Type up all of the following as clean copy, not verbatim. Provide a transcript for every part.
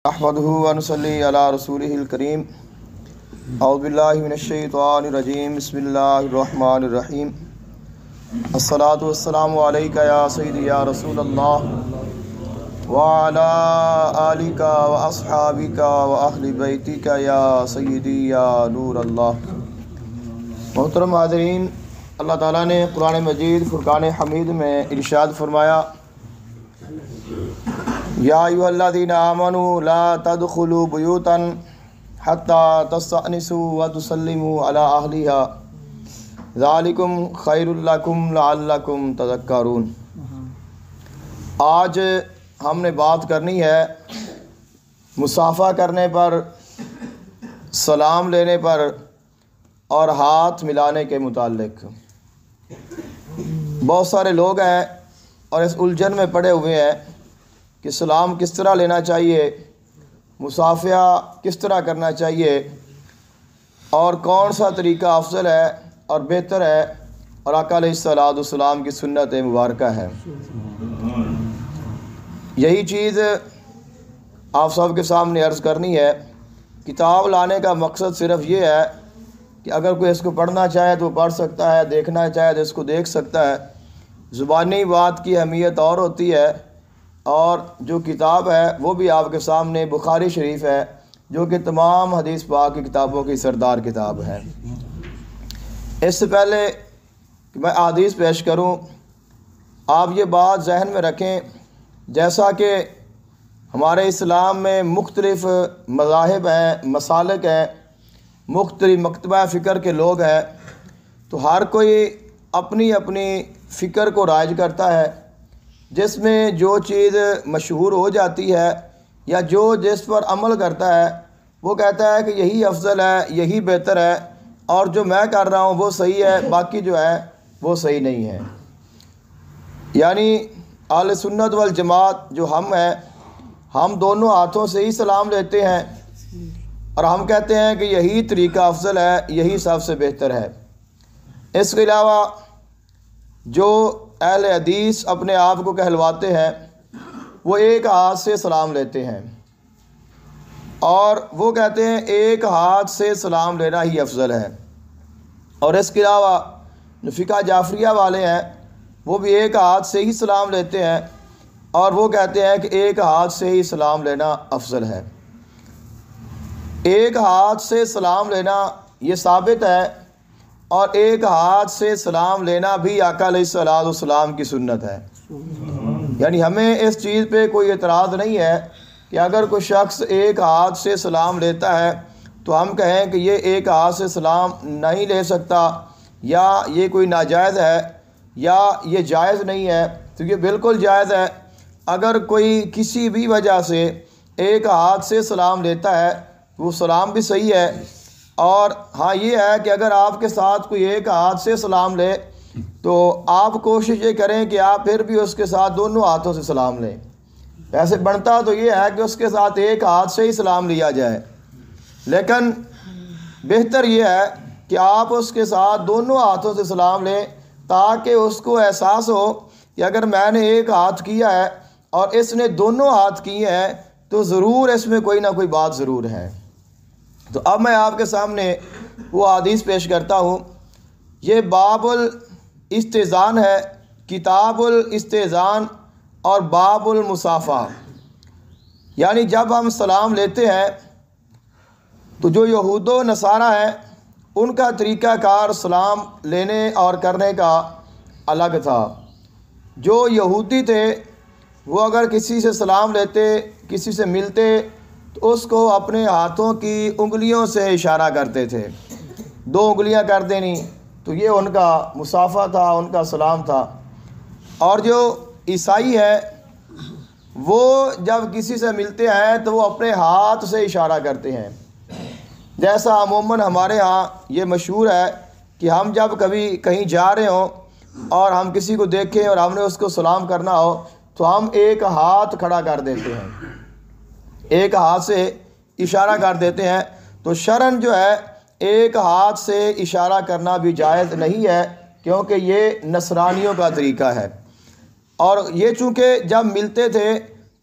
احمدہ ونصلی علی رسولہ الکریم اعوذ باللہ من الشیطان الرجیم بسم اللہ الرحمن الرحیم الصلاۃ والسلام علیک یا سیدی یا رسول اللہ وعلی آلک واصحابک واہل بیتک یا سیدی یا نور اللہ۔ محترم حاضرین، اللہ تعالیٰ نے قرآن مجید فرقان حمید میں ارشاد فرمایا، یا ایھا الذین آمنوا لا تدخلوا بیوتا حتی تستأنسوا وتسلموا علی اہلہا ذالکم خیر لکم لعلکم تذکرون۔ آج ہم نے بات کرنی ہے مصافحہ کرنے پر، سلام لینے پر اور ہاتھ ملانے کے متعلق۔ بہت سارے لوگ ہیں اور اس الجھن میں پڑے ہوئے ہیں کہ سلام کس طرح لینا چاہیے، مصافحہ کس طرح کرنا چاہیے اور کون سا طریقہ افضل ہے اور بہتر ہے اور آقا علیہ الصلوۃ والسلام کی سنت مبارکہ ہے۔ یہی چیز آپ سب کے سامنے عرض کرنی ہے۔ کتاب لانے کا مقصد صرف یہ ہے کہ اگر کوئی اس کو پڑھنا چاہے تو پڑھ سکتا ہے، دیکھنا چاہے تو اس کو دیکھ سکتا ہے۔ زبانی بات کی اہمیت اور ہوتی ہے، اور جو کتاب ہے وہ بھی آپ کے سامنے بخاری شریف ہے، جو کہ تمام حدیث پاک کی کتابوں کی سردار کتاب ہے۔ اس سے پہلے کہ میں احادیث پیش کروں، آپ یہ بات ذہن میں رکھیں، جیسا کہ ہمارے اسلام میں مختلف مذاہب ہیں، مسالک ہیں، مختلف مکتبہ فکر کے لوگ ہیں، تو ہر کوئی اپنی اپنی فکر کو رائج کرتا ہے، جس میں جو چیز مشہور ہو جاتی ہے یا جو جس پر عمل کرتا ہے وہ کہتا ہے کہ یہی افضل ہے، یہی بہتر ہے، اور جو میں کر رہا ہوں وہ صحیح ہے، باقی جو ہے وہ صحیح نہیں ہے۔ یعنی اہل سنت والجماعت جو ہم ہیں، ہم دونوں ہاتھوں سے ہی سلام لیتے ہیں اور ہم کہتے ہیں کہ یہی طریقہ افضل ہے، یہی سب سے بہتر ہے۔ اس کے علاوہ جو اہل حدیث اپنے آپ کو کہلواتے ہیں وہ ایک ہاتھ سے سلام لیتے ہیں، اور وہ کہتے ہیں ایک ہاتھ سے سلام لینا ہی افضل ہے۔ اور اس کے علاوہ جو فقہ جعفریہ والے ہیں وہ بھی ایک ہاتھ سے ہی سلام لیتے ہیں، اور وہ کہتے ہیں کہ ایک ہاتھ سے ہی سلام لینا افضل ہے۔ ایک ہاتھ سے سلام لینا یہ ثابت ہے، اور ایک ہاتھ سے سلام لینا بھی آقا علیہ الصلوۃ والسلام کی سنت ہے۔ یعنی ہمیں اس چیز پہ کوئی اعتراض نہیں ہے کہ اگر کوئی شخص ایک ہاتھ سے سلام لیتا ہے تو ہم کہیں کہ یہ ایک ہاتھ سے سلام نہیں لے سکتا، یا یہ کوئی ناجائز ہے، یا یہ جائز نہیں ہے، تو یہ بالکل جائز ہے۔ اگر کوئی کسی بھی وجہ سے ایک ہاتھ سے سلام لیتا ہے وہ سلام بھی صحیح ہے۔ اور ہاں یہ ہے کہ اگر آپ کے ساتھ کوئی ایک ہاتھ سے سلام لے تو آپ کوشش یہ کریں کہ آپ پھر بھی اس کے ساتھ دونوں ہاتھوں سے سلام لیں۔ ویسے بنتا تو یہ ہے کہ اس کے ساتھ ایک ہاتھ سے ہی سلام لیا جائے، لیکن بہتر یہ ہے کہ آپ اس کے ساتھ دونوں ہاتھوں سے سلام لیں، تاکہ اس کو احساس ہو کہ اگر میں نے ایک ہاتھ کیا ہے اور اس نے دونوں ہاتھ کیے ہیں تو ضرور اس میں کوئی نہ کوئی بات ضرور ہے۔ تو اب میں آپ کے سامنے وہ حدیث پیش کرتا ہوں۔ یہ باب الاستئذان ہے، کتاب الاستئذان اور باب المصافحہ۔ یعنی جب ہم سلام لیتے ہیں تو جو یہود و نصارہ ہیں ان کا طریقہ کار سلام لینے اور کرنے کا الگ تھا۔ جو یہودی تھے وہ اگر کسی سے سلام لیتے، کسی سے ملتے، تو اس کو اپنے ہاتھوں کی انگلیوں سے اشارہ کرتے تھے، دو انگلیاں کر دینی، تو یہ ان کا مصافحہ تھا، ان کا سلام تھا۔ اور جو عیسائی ہے وہ جب کسی سے ملتے ہیں تو وہ اپنے ہاتھ سے اشارہ کرتے ہیں، جیسا عموماً ہمارے ہاں یہ مشہور ہے کہ ہم جب کبھی کہیں جا رہے ہوں اور ہم کسی کو دیکھیں اور ہم نے اس کو سلام کرنا ہو تو ہم ایک ہاتھ کھڑا کر دیتے ہیں، ایک ہاتھ سے اشارہ کر دیتے ہیں۔ تو شرعاً جو ہے ایک ہاتھ سے اشارہ کرنا بھی جائز نہیں ہے، کیونکہ یہ نصرانیوں کا طریقہ ہے۔ اور یہ چونکہ جب ملتے تھے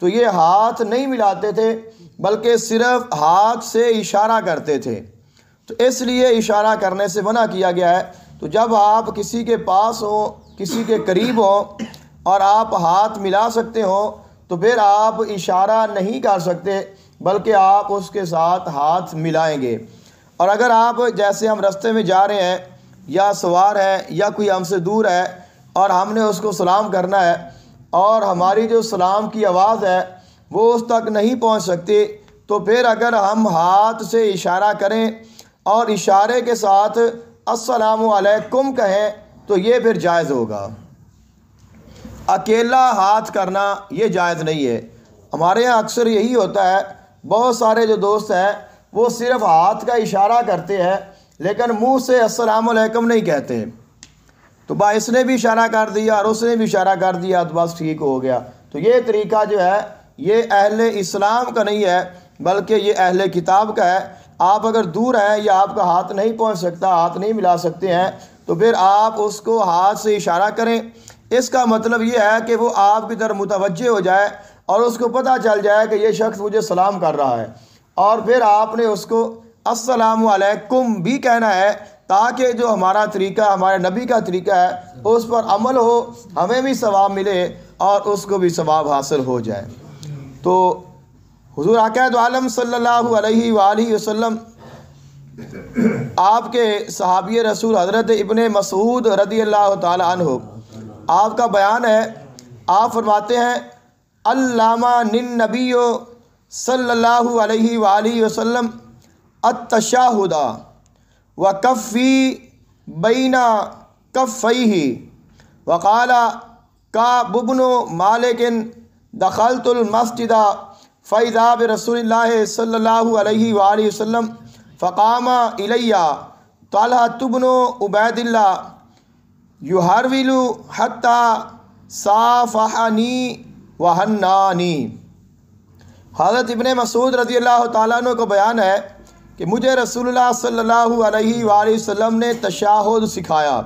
تو یہ ہاتھ نہیں ملاتے تھے، بلکہ صرف ہاتھ سے اشارہ کرتے تھے، تو اس لیے اشارہ کرنے سے منع کیا گیا ہے۔ تو جب آپ کسی کے پاس ہوں، کسی کے قریب ہوں اور آپ ہاتھ ملا سکتے ہوں تو پھر آپ اشارہ نہیں کر سکتے، بلکہ آپ اس کے ساتھ ہاتھ ملائیں گے۔ اور اگر آپ جیسے ہم رستے میں جا رہے ہیں یا سوار ہیں یا کوئی ہم سے دور ہے اور ہم نے اس کو سلام کرنا ہے اور ہماری جو سلام کی آواز ہے وہ اس تک نہیں پہنچ سکتی، تو پھر اگر ہم ہاتھ سے اشارہ کریں اور اشارے کے ساتھ السلام علیکم کہیں تو یہ پھر جائز ہوگا۔ اکیلا ہاتھ کرنا یہ جائز نہیں ہے۔ ہمارے یہاں اکثر یہی ہوتا ہے، بہت سارے جو دوست ہیں وہ صرف ہاتھ کا اشارہ کرتے ہیں لیکن منہ سے السلام علیکم نہیں کہتے، تو اس نے بھی اشارہ کر دیا اور اس نے بھی اشارہ کر دیا تو بس ٹھیک ہو گیا۔ تو یہ طریقہ جو ہے یہ اہل اسلام کا نہیں ہے بلکہ یہ اہل کتاب کا ہے۔ آپ اگر دور ہیں یا آپ کا ہاتھ نہیں پہنچ سکتا، ہاتھ نہیں ملا سکتے ہیں، تو پھر آپ اس کو ہاتھ سے اشارہ کریں۔ اس کا مطلب یہ ہے کہ وہ آپ کی طرف متوجہ ہو جائے اور اس کو پتہ چل جائے کہ یہ شخص مجھے سلام کر رہا ہے، اور پھر آپ نے اس کو السلام علیکم بھی کہنا ہے تاکہ جو ہمارا طریقہ، ہمارے نبی کا طریقہ ہے اس پر عمل ہو، ہمیں بھی ثواب ملے اور اس کو بھی ثواب حاصل ہو جائے۔ تو حضور آقا دو عالم صلی اللہ علیہ وآلہ وسلم آپ کے صحابی رسول حضرت ابن مسعود رضی اللہ تعالی عنہ، آپ کا بیان ہے، آپ فرماتے ہیں علامہ النبی صلی اللہ علیہ وآلہ وسلم التشہد وکفی بین کفیہ وقال کعب بن مالک دخلت المسجد فإذا برسول اللہ صلی اللہ علیہ وآلہ وسلم فقام الی طلحۃ بن عبید اللہ یحرول حتی صافحنی وہنانی۔ حضرت ابن مسعود رضی اللہ تعالیٰ عنہ کو بیان ہے کہ مجھے رسول اللہ صلی اللہ علیہ وآلہ وسلم نے تشہد سکھایا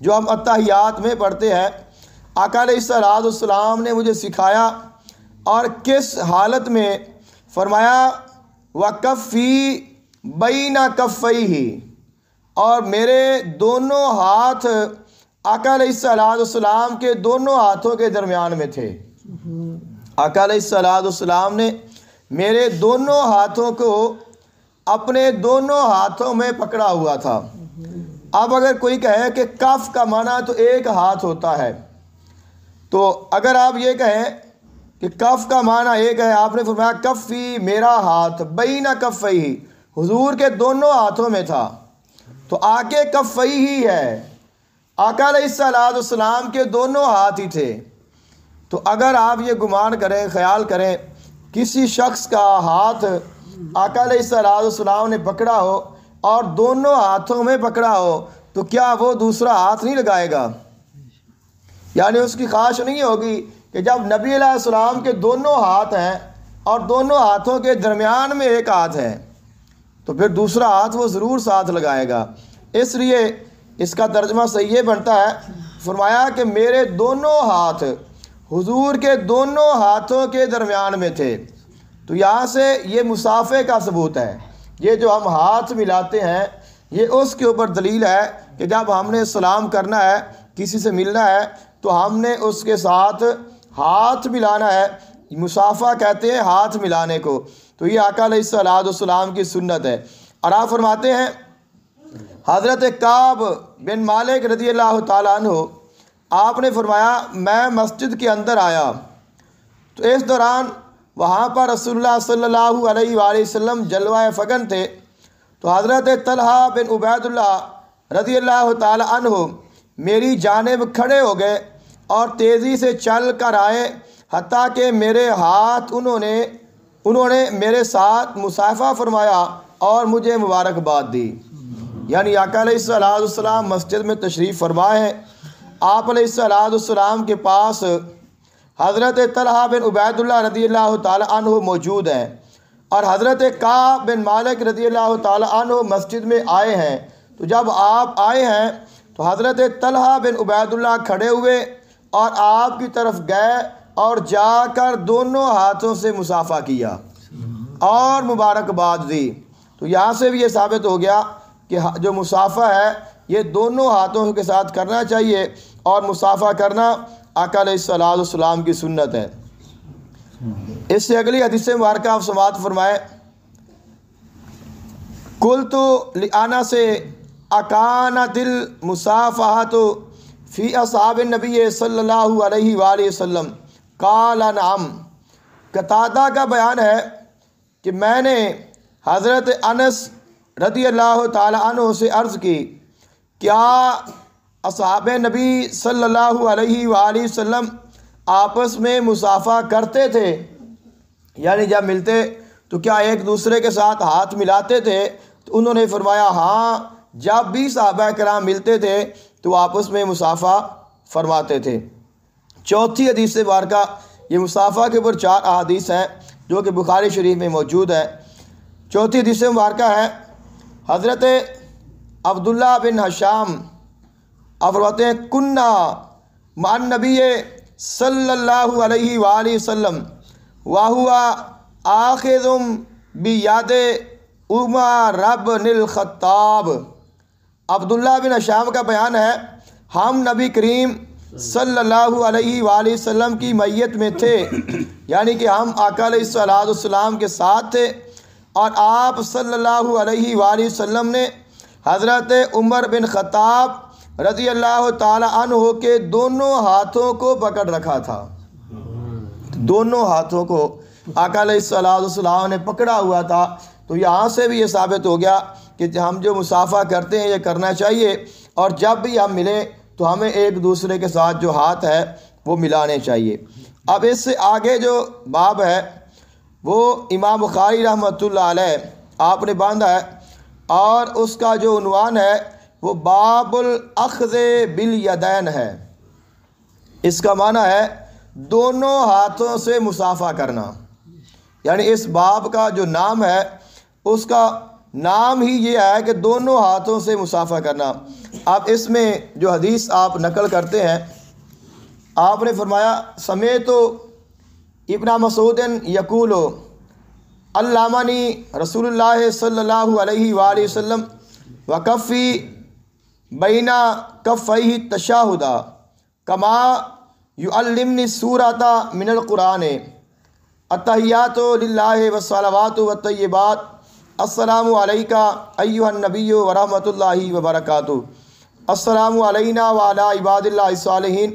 جو ہم اتحیات میں پڑھتے ہیں۔ آقا علیہ الصلوۃ والسلام نے مجھے سکھایا، اور کس حالت میں؟ فرمایا وکفی بین کفیہ، اور میرے دونوں ہاتھ آقا علیہ الصلوۃ والسلام کے دونوں ہاتھوں کے درمیان میں تھے۔ آقا علیہ الصلوۃ والسلام نے میرے دونوں ہاتھوں کو اپنے دونوں ہاتھوں میں پکڑا ہوا تھا۔ اب اگر کوئی کہے کہ کف کا معنی تو ایک ہاتھ ہوتا ہے، تو اگر آپ یہ کہیں کہ کف کا معنی ایک ہے، آپ نے فرمایا کفی میرا ہاتھ بین کفیہ، حضور کے دونوں ہاتھوں میں تھا، تو آگے کفیہ ہی ہے، آقا علیہ الصلوۃ والسلام کے دونوں ہاتھ ہی تھے۔ تو اگر آپ یہ گمان کریں، خیال کریں کسی شخص کا ہاتھ آقا علیہ الصلوۃ والسلام نے پکڑا ہو اور دونوں ہاتھوں میں پکڑا ہو تو کیا وہ دوسرا ہاتھ نہیں لگائے گا؟ یعنی اس کی خواہش نہیں ہوگی کہ جب نبی علیہ السلام کے دونوں ہاتھ ہیں اور دونوں ہاتھوں کے درمیان میں ایک ہاتھ ہے تو پھر دوسرا ہاتھ وہ ضرور ساتھ لگائے گا۔ اس لیے اس کا ترجمہ صحیح یہ بنتا ہے، فرمایا کہ میرے دونوں ہاتھ حضور کے دونوں ہاتھوں کے درمیان میں تھے۔ تو یہاں سے یہ مسافے کا ثبوت ہے، یہ جو ہم ہاتھ ملاتے ہیں یہ اس کے اوپر دلیل ہے کہ جب ہم نے سلام کرنا ہے، کسی سے ملنا ہے تو ہم نے اس کے ساتھ ہاتھ ملانا ہے، مسافہ کہتے ہیں ہاتھ ملانے کو۔ تو یہ آقا علیہ الصلوۃ والسلام کی سنت ہے۔ اور آپ فرماتے ہیں حضرت کعب بن مالک رضی اللہ تعالیٰ عنہ، آپ نے فرمایا میں مسجد کے اندر آیا تو اس دوران وہاں پر رسول اللہ صلی اللہ علیہ وآلہ وسلم جلوہ فگن تھے، تو حضرت طلحہ بن عبید اللہ رضی اللہ تعالی عنہ میری جانب کھڑے ہو گئے اور تیزی سے چل کر آئے، حتیٰ کہ میرے ہاتھ انہوں نے میرے ساتھ مصافحہ فرمایا اور مجھے مبارکباد دی۔ یعنی آقا علیہ الصلوۃ والسلام مسجد میں تشریف فرما ہے، آپ علیہ الصلوۃ والسلام کے پاس حضرت طلحہ بن عبید اللہ رضی اللہ تعالی عنہ موجود ہیں، اور حضرت کعب بن مالک رضی اللہ تعالی عنہ مسجد میں آئے ہیں۔ تو جب آپ آئے ہیں تو حضرت طلحہ بن عبید اللہ کھڑے ہوئے اور آپ کی طرف گئے اور جا کر دونوں ہاتھوں سے مصافحہ کیا۔ اور مبارکباد دی۔ تو یہاں سے بھی یہ ثابت ہو گیا کہ جو مصافحہ ہے یہ دونوں ہاتھوں کے ساتھ کرنا چاہیے، اور مصافحہ کرنا آقا علیہ الصلوۃ والسلام کی سنت ہے۔ اس سے اگلی حدیث مبارکہ آپ سماعت فرمائیں۔ قلت لانس اکانت المصافحۃ فی اصحاب النبی صلی اللہ علیہ وآلہ وسلم قال نعم۔ قتادہ کا بیان ہے کہ میں نے حضرت انس رضی اللہ تعالی عنہ سے عرض کی، کیا اصحاب نبی صلی اللہ علیہ وآلہ وسلم آپس میں مصافحہ کرتے تھے؟ یعنی جب ملتے تو کیا ایک دوسرے کے ساتھ ہاتھ ملاتے تھے؟ تو انہوں نے فرمایا ہاں، جب بھی صحابہ کرام ملتے تھے تو آپس میں مصافحہ فرماتے تھے۔ چوتھی حدیث مبارکہ، یہ مصافحہ کے اوپر 4 احادیث ہیں جو کہ بخاری شریف میں موجود ہے۔ چوتھی حدیث مبارکہ ہے حضرت عبداللہ بن حشام آپ فرماتے ہیں کننا مع النبی صلی اللہ علیہ وآلہ وسلم وہو آخذ بیاد عمر بن الخطاب۔ عبداللہ بن حشام کا بیان ہے ہم نبی کریم صلی اللہ علیہ وآلہ وسلم کی میت میں تھے، یعنی کہ ہم آقا علیہ الصلوۃ والسلام کے ساتھ تھے، اور آپ صلی اللہ علیہ وآلہ وسلم نے حضرت عمر بن خطاب رضی اللہ تعالی عنہ کے دونوں ہاتھوں کو پکڑ رکھا تھا۔ دونوں ہاتھوں کو آقا علیہ الصلوۃ والسلام نے پکڑا ہوا تھا۔ تو یہاں سے بھی یہ ثابت ہو گیا کہ ہم جو مصافحہ کرتے ہیں یہ کرنا چاہیے، اور جب بھی ہم ملیں تو ہمیں ایک دوسرے کے ساتھ جو ہاتھ ہے وہ ملانے چاہیے۔ اب اس سے آگے جو باب ہے وہ امام بخاری رحمۃ اللہ علیہ آپ نے باندھا ہے، اور اس کا جو عنوان ہے وہ باب الاخذ بالیدین ہے۔ اس کا معنی ہے دونوں ہاتھوں سے مصافحہ کرنا، یعنی اس باب کا جو نام ہے اس کا نام ہی یہ ہے کہ دونوں ہاتھوں سے مصافحہ کرنا۔ اب اس میں جو حدیث آپ نقل کرتے ہیں، آپ نے فرمایا سمیت ابن مسعود یقول علمنی رسول اللہ صلی اللہ علیہ وآلہ وسلم وکفی بین کفیہ التشہد کما یعلمنی السورۃ من القرآن التحیات للہ والصلوات والطیبات السلام علیکہ ایھا النبی ورحمۃ اللہ وبرکاتہ السلام علینا وعلی عباد اللہ الصالحین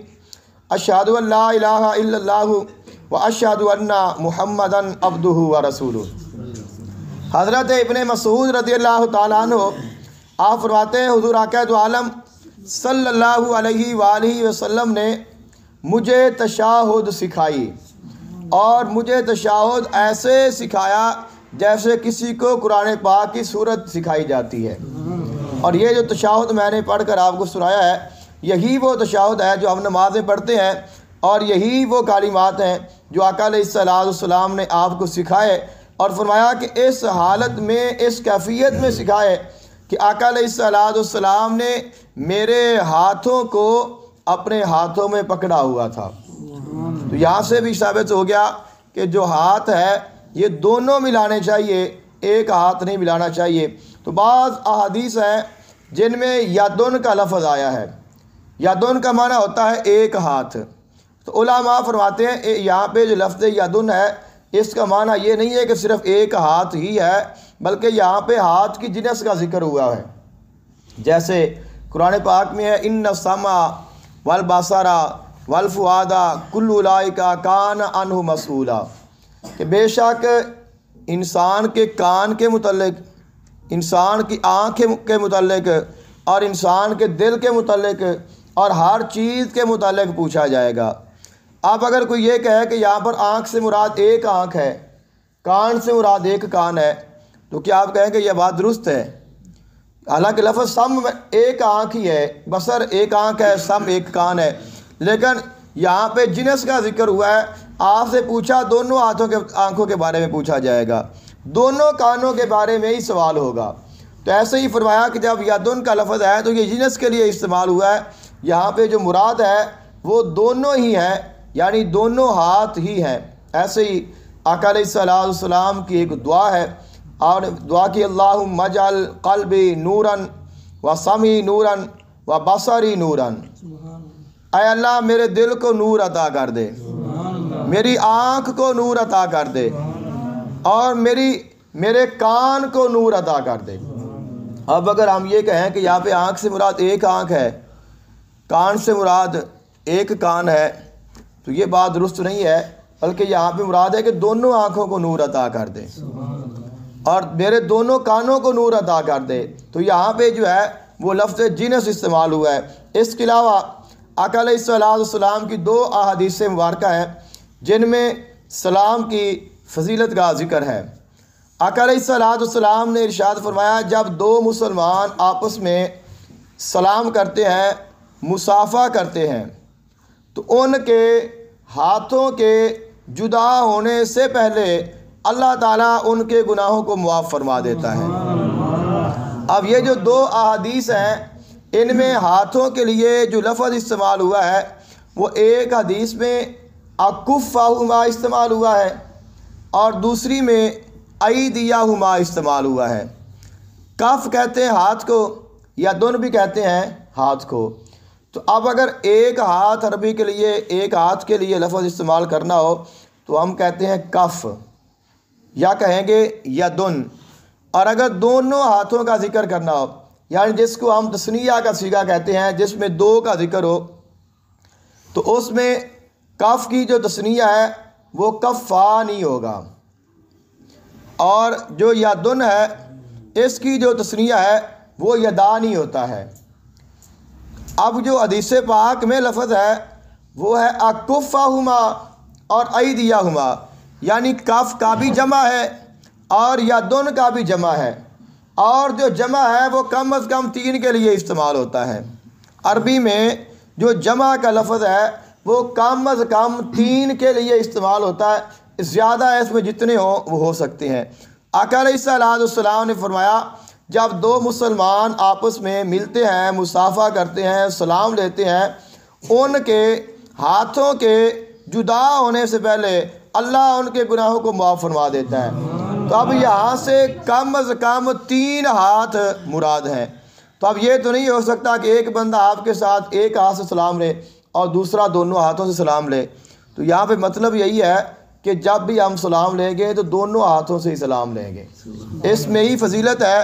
اشہد ان لا الہ الا اللہ واشہد ان محمدا عبدہ ورسولہ۔ حضرت ابن مسعود رضی اللہ تعالیٰ عنہ آپ فرماتے ہیں حضور آقا دو عالم صلی اللہ علیہ وآلہ وسلم نے مجھے تشہد سکھائی، اور مجھے تشہد ایسے سکھایا جیسے کسی کو قرآن پاک کی صورت سکھائی جاتی ہے۔ اور یہ جو تشہد میں نے پڑھ کر آپ کو سنایا ہے، یہی وہ تشہد ہے جو ہم نمازیں پڑھتے ہیں، اور یہی وہ کلمات ہیں جو آقا علیہ الصلوۃ والسلام نے آپ کو سکھائے، اور فرمایا کہ اس حالت میں، اس کیفیت میں سکھائے کہ آقا علیہ الصلوۃ والسلام نے میرے ہاتھوں کو اپنے ہاتھوں میں پکڑا ہوا تھا۔ تو یہاں سے بھی ثابت ہو گیا کہ جو ہاتھ ہے یہ دونوں ملانے چاہیے، ایک ہاتھ نہیں ملانا چاہیے۔ تو بعض احادیث ہیں جن میں یدن کا لفظ آیا ہے۔ یدن کا معنی ہوتا ہے ایک ہاتھ۔ تو علماء فرماتے ہیں یہاں پہ جو لفظ یدن ہے اس کا معنی یہ نہیں ہے کہ صرف ایک ہاتھ ہی ہے، بلکہ یہاں پہ ہاتھ کی جنس کا ذکر ہوا ہے۔ جیسے قرآن پاک میں ہے ان السمع والبصر والفؤاد کل اولئک کان عنہ مسئولا، کہ بے شک انسان کے کان کے متعلق، انسان کی آنکھ کے متعلق، اور انسان کے دل کے متعلق، اور ہر چیز کے متعلق پوچھا جائے گا۔ اب اگر کوئی یہ کہے کہ یہاں پر آنکھ سے مراد ایک آنکھ ہے، کان سے مراد ایک کان ہے، تو کیا آپ کہیں کہ یہ بات درست ہے؟ حالانکہ لفظ سم ایک آنکھ ہی ہے، بصر ایک آنکھ ہے، سم ایک کان ہے، لیکن یہاں پہ جنس کا ذکر ہوا ہے۔ آپ سے پوچھا دونوں آنکھوں کے بارے میں پوچھا جائے گا، دونوں کانوں کے بارے میں ہی سوال ہوگا۔ تو ایسے ہی فرمایا کہ جب یدن کا لفظ ہے تو یہ جنس کے لیے استعمال ہوا ہے، یہاں پہ جو مراد ہے وہ دونوں ہی ہیں، یعنی دونوں ہاتھ ہی ہیں۔ ایسے ہی آقا علیہ الصلوۃ والسلام کی ایک دعا ہے، اور دعا کی اللہم اجعل قلبی نوراً و سمعی نوراً و بصری نوراً، اے اللہ میرے دل کو نور عطا کر دے، میری آنکھ کو نور عطا کر دے، اور میرے کان کو نور عطا کر دے۔ اب اگر ہم یہ کہیں کہ یہاں پہ آنکھ سے مراد ایک آنکھ ہے، کان سے مراد ایک کان ہے، تو یہ بات درست نہیں ہے، بلکہ یہاں پہ مراد ہے کہ دونوں آنکھوں کو نور عطا کر دے اور میرے دونوں کانوں کو نور عطا کر دے۔ تو یہاں پہ جو ہے وہ لفظ جنس استعمال ہوا ہے۔ اس کے علاوہ آقا علیہ الصلوۃ والسلام کی 2 احادیث مبارکہ ہیں جن میں سلام کی فضیلت کا ذکر ہے۔ آقا علیہ الصلوۃ والسلام نے ارشاد فرمایا، جب 2 مسلمان آپس میں سلام کرتے ہیں، مصافحہ کرتے ہیں، تو ان کے ہاتھوں کے جدا ہونے سے پہلے اللہ تعالیٰ ان کے گناہوں کو معاف فرما دیتا ہے۔ اب یہ جو 2 احادیث ہیں، ان میں ہاتھوں کے لیے جو لفظ استعمال ہوا ہے وہ ایک حدیث میں اکفہما استعمال ہوا ہے اور دوسری میں ایدیہما استعمال ہوا ہے۔ کف کہتے ہیں ہاتھ کو، یا دن بھی کہتے ہیں ہاتھ کو۔ تو اب اگر ایک ہاتھ عربی کے لیے، ایک ہاتھ کے لیے لفظ استعمال کرنا ہو تو ہم کہتے ہیں کف، یا کہیں گے یدن۔ اور اگر دونوں ہاتھوں کا ذکر کرنا ہو، یعنی جس کو ہم تثنیہ کا صیغہ کہتے ہیں، جس میں 2 کا ذکر ہو، تو اس میں کف کی جو تثنیہ ہے وہ کفانی ہوگا، اور جو یدن ہے اس کی جو تثنیہ ہے وہ یدانی ہوتا ہے۔ اب جو حدیث پاک میں لفظ ہے وہ ہے اکفہما اور ایدیہما، یعنی کف کا بھی جمع ہے اور یدن کا بھی جمع ہے، اور جو جمع ہے وہ کم از کم 3 کے لیے استعمال ہوتا ہے۔ عربی میں جو جمع کا لفظ ہے وہ کم از کم 3 کے لیے استعمال ہوتا ہے، زیادہ اس میں جتنے ہوں وہ ہو سکتے ہیں۔ آقا علیہ الصلوۃ والسلام نے فرمایا، جب 2 مسلمان آپس میں ملتے ہیں، مصافحہ کرتے ہیں، سلام لیتے ہیں، ان کے ہاتھوں کے جدا ہونے سے پہلے اللہ ان کے گناہوں کو معاف فرما دیتا ہے۔ تو اب یہاں سے کم از کم 3 ہاتھ مراد ہیں۔ تو اب یہ تو نہیں ہو سکتا کہ ایک بندہ آپ کے ساتھ ایک ہاتھ سے سلام لے اور دوسرا دونوں ہاتھوں سے سلام لے۔ تو یہاں پہ مطلب یہی ہے کہ جب بھی ہم سلام لیں گے تو دونوں ہاتھوں سے ہی سلام لیں گے، اس میں ہی فضیلت ہے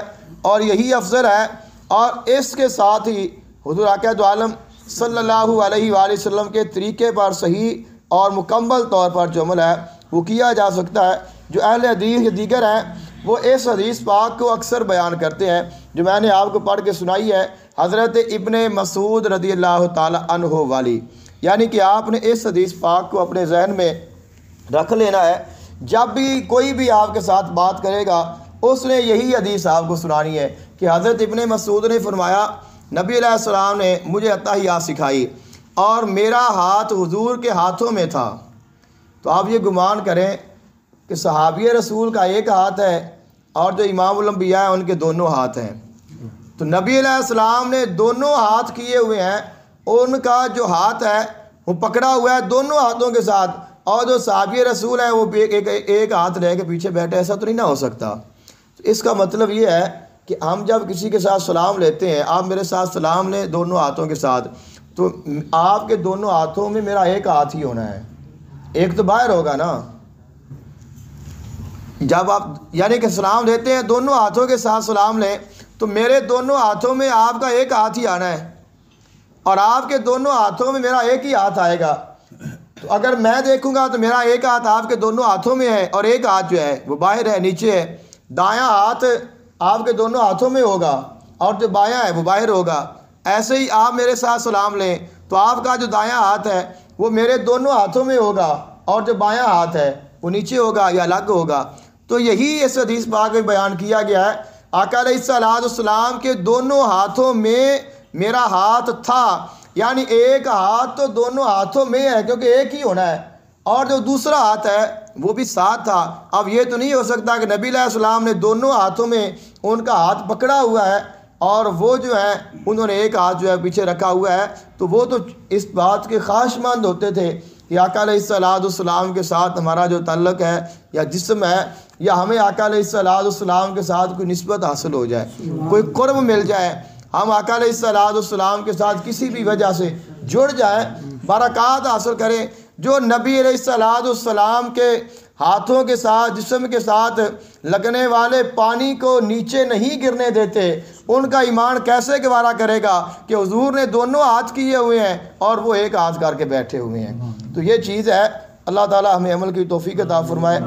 اور یہی افضل ہے۔ اور اس کے ساتھ ہی حضور آقا دو عالم صلی اللہ علیہ وآلہ وسلم کے طریقے پر صحیح اور مکمل طور پر جو عمل ہے وہ کیا جا سکتا ہے۔ جو اہل حدیث دیگر ہیں وہ اس حدیث پاک کو اکثر بیان کرتے ہیں جو میں نے آپ کو پڑھ کے سنائی ہے، حضرت ابن مسعود رضی اللہ تعالی عنہ والی، یعنی کہ آپ نے اس حدیث پاک کو اپنے ذہن میں رکھ لینا ہے۔ جب بھی کوئی بھی آپ کے ساتھ بات کرے گا اس نے یہی حدیث آپ کو سنانی ہے کہ حضرت ابن مسعود نے فرمایا، نبی علیہ السلام نے مجھے اتحیات سکھائی اور میرا ہاتھ حضور کے ہاتھوں میں تھا۔ تو آپ یہ گمان کریں کہ صحابی رسول کا ایک ہاتھ ہے اور جو امام الانبیاء ہیں ان کے دونوں ہاتھ ہیں۔ تو نبی علیہ السلام نے دونوں ہاتھ کیے ہوئے ہیں، ان کا جو ہاتھ ہے وہ پکڑا ہوا ہے دونوں ہاتھوں کے ساتھ، اور جو صحابی رسول ہیں وہ ایک ہاتھ لے کے پیچھے بیٹھے، ایسا تو نہیں نہ ہو سکتا۔ تو اس کا مطلب یہ ہے کہ ہم جب کسی کے ساتھ سلام لیتے ہیں، آپ میرے ساتھ سلام لیں دونوں ہاتھوں کے ساتھ، تو آپ کے دونوں ہاتھوں میں میرا ایک ہاتھ ہی ہونا ہے، ایک تو باہر ہوگا نا۔ جب آپ یعنی کہ سلام لیتے ہیں دونوں ہاتھوں کے ساتھ سلام لیں تو میرے دونوں ہاتھوں میں آپ کا ایک ہاتھ ہی آنا ہے اور آپ کے دونوں ہاتھوں میں میرا ایک ہی ہاتھ آئے گا۔ تو اگر میں دیکھوں گا تو میرا ایک ہاتھ آپ کے دونوں ہاتھوں میں ہے اور ایک ہاتھ جو ہے وہ باہر ہے، نیچے ہے۔ دایاں ہاتھ آپ کے دونوں ہاتھوں میں ہوگا اور جو بایاں ہے وہ باہر ہوگا۔ ایسے ہی آپ میرے ساتھ سلام لیں تو آپ کا جو دایاں ہاتھ ہے وہ میرے دونوں ہاتھوں میں ہوگا اور جو بایاں ہاتھ ہے وہ نیچے ہوگا یا الگ ہوگا۔ تو یہی اس حدیث پاک میں بیان کیا گیا ہے، آقا علیہ الصلوۃ والسلام کے دونوں ہاتھوں میں میرا ہاتھ تھا، یعنی ایک ہاتھ تو دونوں ہاتھوں میں ہے کیونکہ ایک ہی ہونا ہے، اور جو دوسرا ہاتھ ہے وہ بھی ساتھ تھا۔ اب یہ تو نہیں ہو سکتا کہ نبی علیہ السلام نے دونوں ہاتھوں میں ان کا ہاتھ پکڑا ہوا ہے اور وہ جو ہے انہوں نے ایک ہاتھ جو ہے پیچھے رکھا ہوا ہے، تو وہ تو اس بات کے خواہش مند ہوتے تھے کہ آقا علیہ السلام کے ساتھ ہمارا جو تعلق ہے یا جسم ہے، یا ہمیں آقا علیہ السلام کے ساتھ کوئی نسبت حاصل ہو جائے، کوئی قرب مل جائے، ہم آقا علیہ السلام کے ساتھ کسی بھی وجہ سے جڑ جائیں، برکات حاصل کریں۔ جو نبی علیہ السلام کے ہاتھوں کے ساتھ، جسم کے ساتھ لگنے والے پانی کو نیچے نہیں گرنے دیتے، ان کا ایمان کیسے گوارا کرے گا کہ حضور نے دونوں ہاتھ کیے ہوئے ہیں اور وہ ایک ہاتھ کر کے بیٹھے ہوئے ہیں۔ تو یہ چیز ہے، اللہ تعالی ہمیں عمل کی توفیق عطا فرمائے۔